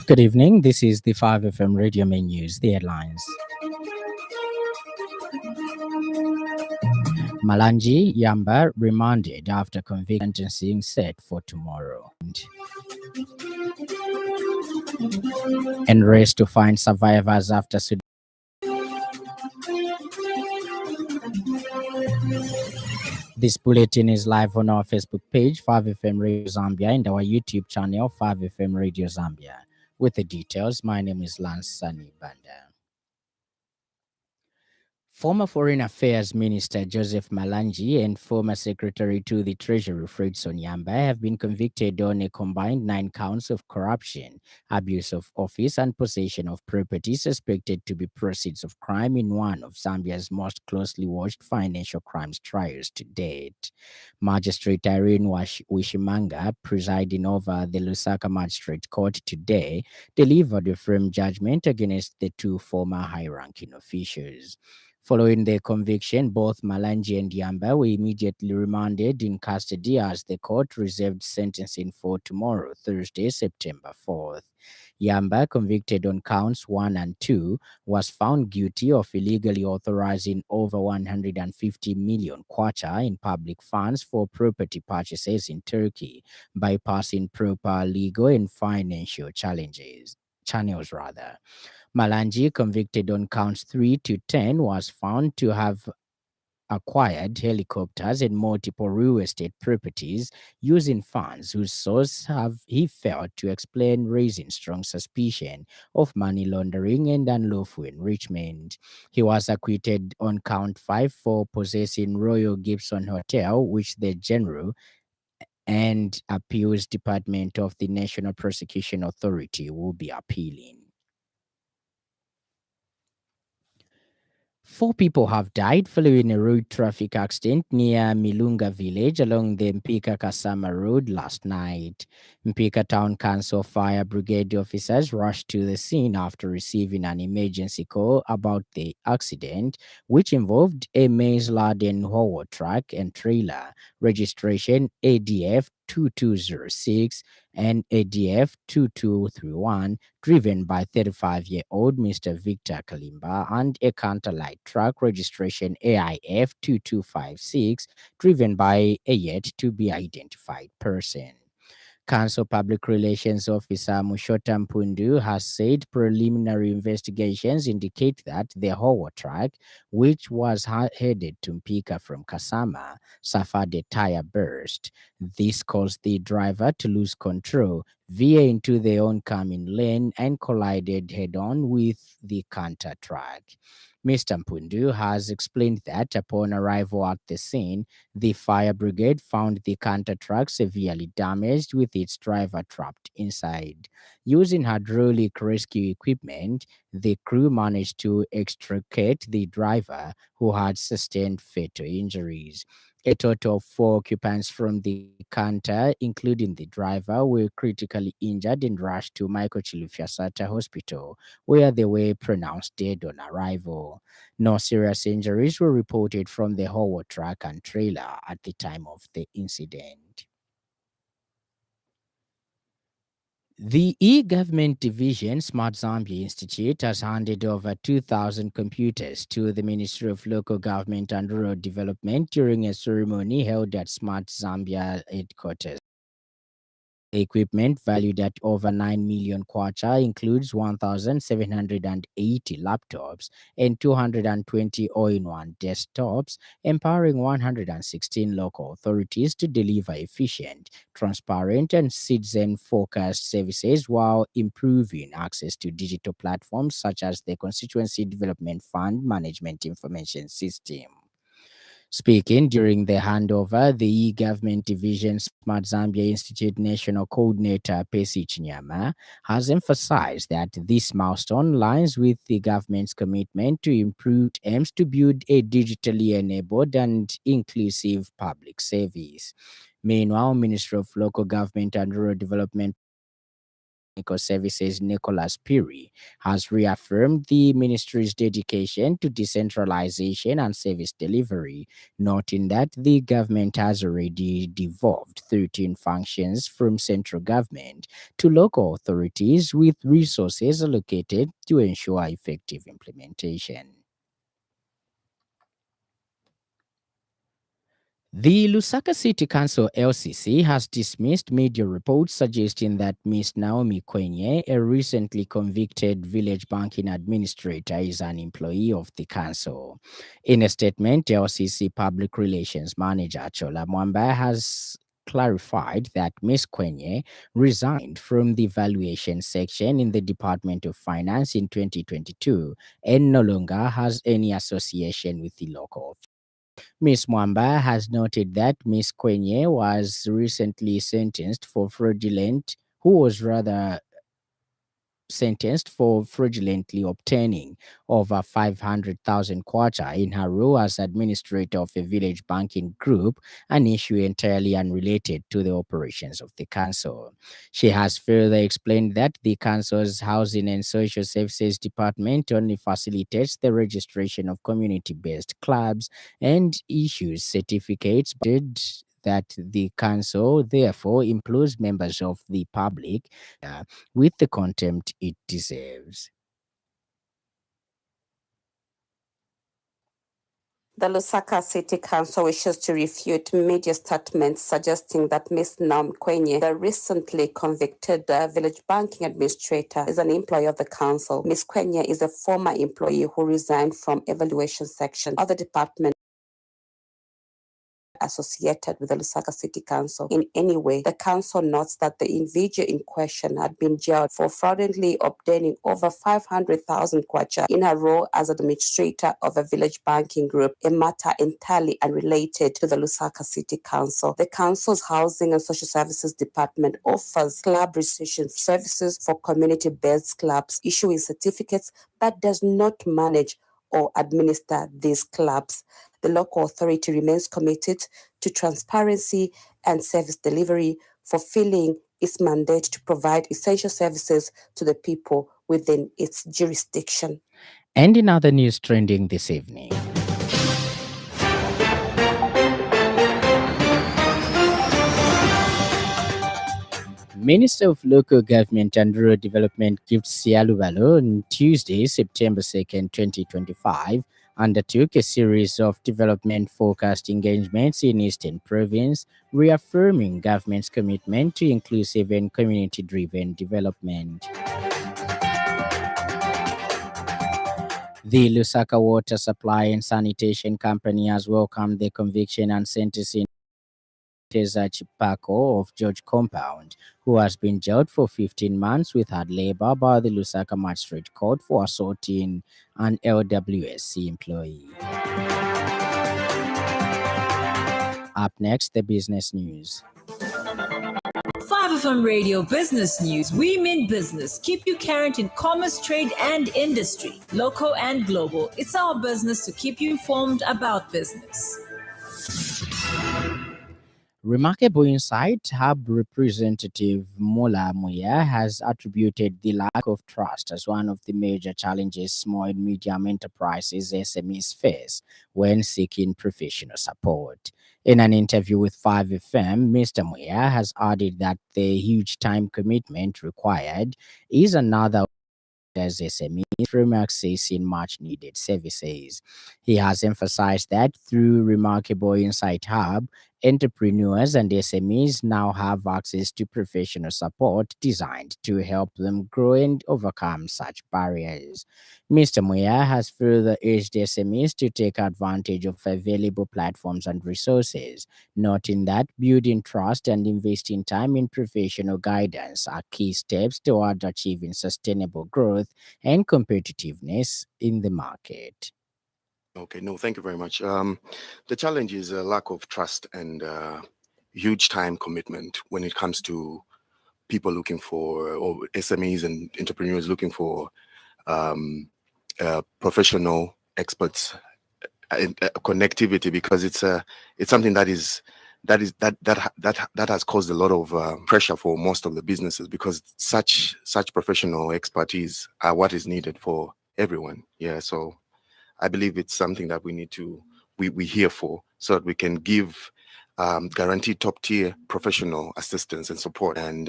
Good evening. This is the 5FM Radio Main News, the headlines. Malanji Yamba remanded after conviction sentencing set for tomorrow. And race to find survivors after Sudan. This bulletin is live on our Facebook page, 5FM Radio Zambia, and our YouTube channel, 5FM Radio Zambia. With the details, my name is Lance Sannie Banda. Former Foreign Affairs Minister Joseph Malanji and former Secretary to the Treasury Fredson Yamba have been convicted on a combined 9 counts of corruption, abuse of office, and possession of property suspected to be proceeds of crime in one of Zambia's most closely watched financial crimes trials to date. Magistrate Irene Wishimanga, presiding over the Lusaka Magistrate Court today, delivered a firm judgment against the 2 former high-ranking officials. Following their conviction, both Malanji and Yamba were immediately remanded in custody as the court reserved sentencing for tomorrow, Thursday, September 4th. Yamba, convicted on counts 1 and 2, was found guilty of illegally authorizing over 150 million kwacha in public funds for property purchases in Turkey, bypassing proper legal and financial channels. Malanji, convicted on counts 3 to 10, was found to have acquired helicopters and multiple real estate properties using funds whose source he failed to explain, raising strong suspicion of money laundering and unlawful enrichment. He was acquitted on count 5 for possessing Royal Gibson Hotel, which the General and Appeals Department of the National Prosecution Authority will be appealing. 4 people have died following a road traffic accident near Milunga village along the Mpika Kasama Road last night. Mpika Town Council fire brigade officers rushed to the scene after receiving an emergency call about the accident, which involved a maize-laden haul truck and trailer, registration ADF 2206 and ADF 2231, driven by 35-year-old Mr. Victor Kalimba, and a counter-light truck registration AIF 2256, driven by a yet-to-be-identified person. Council Public Relations Officer Mushota Mpundu has said preliminary investigations indicate that the haul truck, which was headed to Mpika from Kasama, suffered a tire burst. This caused the driver to lose control, veer into the oncoming lane, and collided head-on with the counter truck. Mr. Mpundu has explained that upon arrival at the scene, the fire brigade found the canter truck severely damaged with its driver trapped inside. Using hydraulic rescue equipment, the crew managed to extricate the driver, who had sustained fatal injuries. A total of 4 occupants from the canter, including the driver, were critically injured and rushed to Michael Chilufyasata Hospital, where they were pronounced dead on arrival. No serious injuries were reported from the haul truck and trailer at the time of the incident. The e-Government Division Smart Zambia Institute has handed over 2,000 computers to the Ministry of Local Government and Rural Development during a ceremony held at Smart Zambia headquarters. The equipment, valued at over 9 million kwacha, includes 1,780 laptops and 220 all-in-one desktops, empowering 116 local authorities to deliver efficient, transparent, and citizen-focused services while improving access to digital platforms such as the Constituency Development Fund Management Information System. Speaking during the handover, the e-Government Division Smart Zambia Institute National Coordinator Pesi Chinyama has emphasized that this milestone aligns with the government's commitment to improve aims to build a digitally enabled and inclusive public service. Meanwhile, Minister of Local Government and Rural Development Services Nicholas Piri has reaffirmed the ministry's dedication to decentralization and service delivery, noting that the government has already devolved 13 functions from central government to local authorities with resources allocated to ensure effective implementation. The Lusaka City Council (LCC) has dismissed media reports suggesting that Ms. Naomi Kwenye, a recently convicted village banking administrator, is an employee of the council. In a statement, LCC Public Relations Manager Chola Mwamba has clarified that Ms. Kwenye resigned from the valuation section in the Department of Finance in 2022 and no longer has any association with the local. Ms. Mwamba has noted that Ms. Kwenye was recently sentenced for fraudulently obtaining over 500,000 kwacha in her role as administrator of a village banking group, an issue entirely unrelated to the operations of the council. She has further explained that the council's Housing and Social Services Department only facilitates the registration of community-based clubs and issues certificates that the council therefore employs members of the public with the contempt it deserves. The Lusaka City Council wishes to refute media statements suggesting that Ms. Naomi Kwenye, the recently convicted village banking administrator, is an employee of the council. Ms. Kwenye is a former employee who resigned from evaluation section of the department associated with the Lusaka City Council in any way. The council notes that the individual in question had been jailed for fraudulently obtaining over 500,000 kwacha in her role as administrator of a village banking group, a matter entirely unrelated to the Lusaka City Council. The council's Housing and Social Services Department offers club registration services for community-based clubs, issuing certificates, but does not manage or administer these clubs. The local authority remains committed to transparency and service delivery, fulfilling its mandate to provide essential services to the people within its jurisdiction. And in other news trending this evening, Minister of Local Government and Rural Development Gift Sialubalo on Tuesday, September 2nd, 2025, undertook a series of development-focused engagements in Eastern Province, reaffirming government's commitment to inclusive and community-driven development. The Lusaka Water Supply and Sanitation Company has welcomed the conviction and sentencing Teza Chipako of George Compound, who has been jailed for 15 months with hard labor by the Lusaka Magistrate Court for assaulting an LWSC employee. Up next, the business news. 5FM Radio Business News. We mean business. Keep you current in commerce, trade, and industry, local and global. It's our business to keep you informed about business. Remarkable Insight Hub representative Mola Muya has attributed the lack of trust as one of the major challenges small and medium enterprises SMEs face when seeking professional support. In an interview with 5FM, Mr. Muya has added that the huge time commitment required is another as SMEs from accessing much needed services. He has emphasized that through Remarkable Insight Hub, entrepreneurs and SMEs now have access to professional support designed to help them grow and overcome such barriers. Mr. Muya has further urged SMEs to take advantage of available platforms and resources, noting that building trust and investing time in professional guidance are key steps toward achieving sustainable growth and competitiveness in the market. Okay, no, thank you very much. The challenge is a lack of trust and huge time commitment when it comes to people looking for, or SMEs and entrepreneurs looking for professional experts connectivity, because it's something that is that has caused a lot of pressure for most of the businesses, because such professional expertise are what is needed for everyone. Yeah, so I believe it's something that we need to we here for, so that we can give guaranteed top tier professional assistance and support. And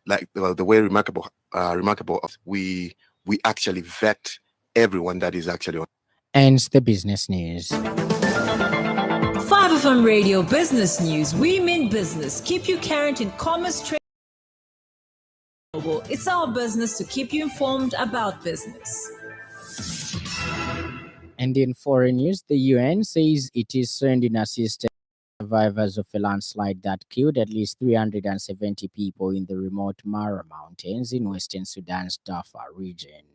like the way remarkable we actually vet everyone that is actually on. Ends the business news. 5FM Radio Business News. We mean business. Keep you current in commerce, trade, and global. It's our business to keep you informed about business. And in foreign news, the UN says it is sending assistance to survivors of a landslide that killed at least 370 people in the remote Mara Mountains in western Sudan's Darfur region.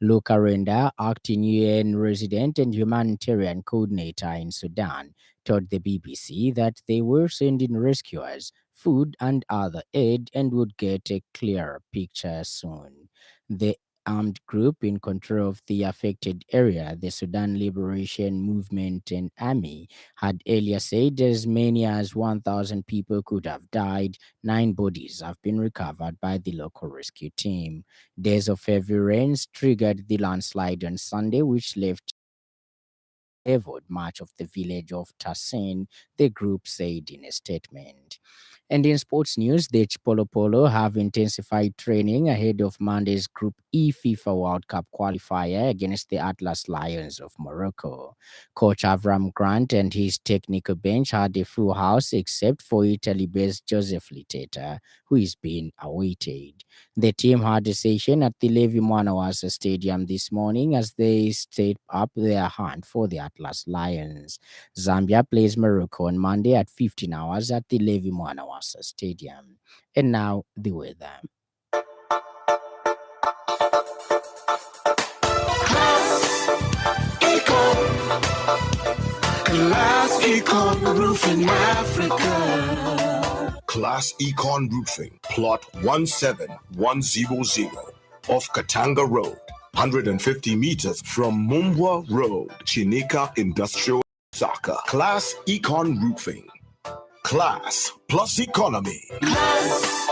Luca Renda, acting UN resident and humanitarian coordinator in Sudan, told the BBC that they were sending rescuers, food, and other aid and would get a clearer picture soon. The armed group in control of the affected area, the Sudan Liberation Movement and Army, had earlier said as many as 1,000 people could have died. 9 bodies have been recovered by the local rescue team. Days of heavy rains triggered the landslide on Sunday, which left leveled much of the village of Tassin, the group said in a statement. And in sports news, the Chipolo Polo have intensified training ahead of Monday's Group E FIFA World Cup qualifier against the Atlas Lions of Morocco. Coach Avram Grant and his technical bench had a full house except for Italy-based Joseph Liteta, who is being awaited. The team had a session at the Levi Mwanawasa Stadium this morning as they stayed up their hunt for the Atlas Lions. Zambia plays Morocco on Monday at 15 hours at the Levi Mwanawasa Stadium. And now the weather. Class Econ Roofing Africa. Class Econ Roofing, plot 17100 off Katanga Road, 150 meters from Mumbwa Road, Chinika Industrial Saka. Class Econ Roofing. Class plus economy. Class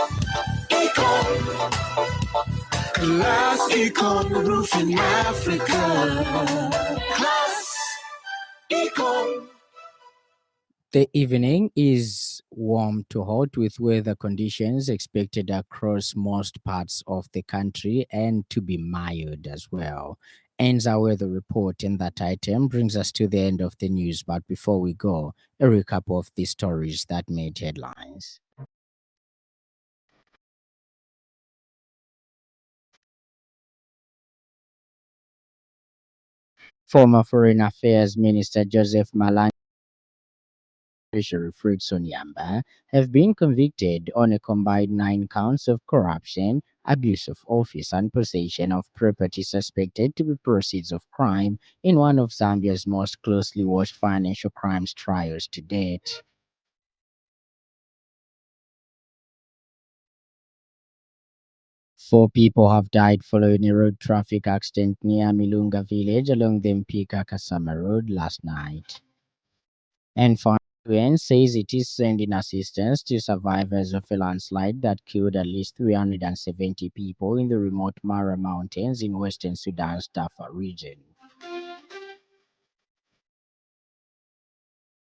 Econ. Class Econ Roofing Africa. Class Econ. The evening is warm to hot with weather conditions expected across most parts of the country and to be mild as well. Ends our weather report, and that item brings us to the end of the news. But before we go, a recap of the stories that made headlines. Former Foreign Affairs Minister Joseph Malani Treasury Fritz Onyamba have been convicted on a combined 9 counts of corruption, abuse of office, and possession of property suspected to be proceeds of crime in one of Zambia's most closely watched financial crimes trials to date. 4 people have died following a road traffic accident near Milunga village along the Mpika Kasama Road last night. And finally, UN says it is sending assistance to survivors of a landslide that killed at least 370 people in the remote Mara Mountains in western Sudan's Darfur region.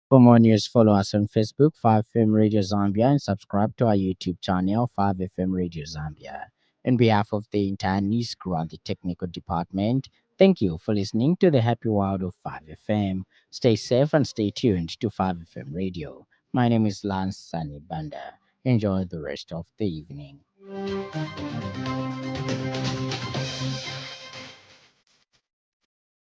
For more news, follow us on Facebook, 5FM Radio Zambia, and subscribe to our YouTube channel, 5FM Radio Zambia. On behalf of the entire news crew and the technical department, thank you for listening to the happy world of 5FM. Stay safe and stay tuned to 5FM Radio. My name is Lance Sannie. Enjoy the rest of the evening.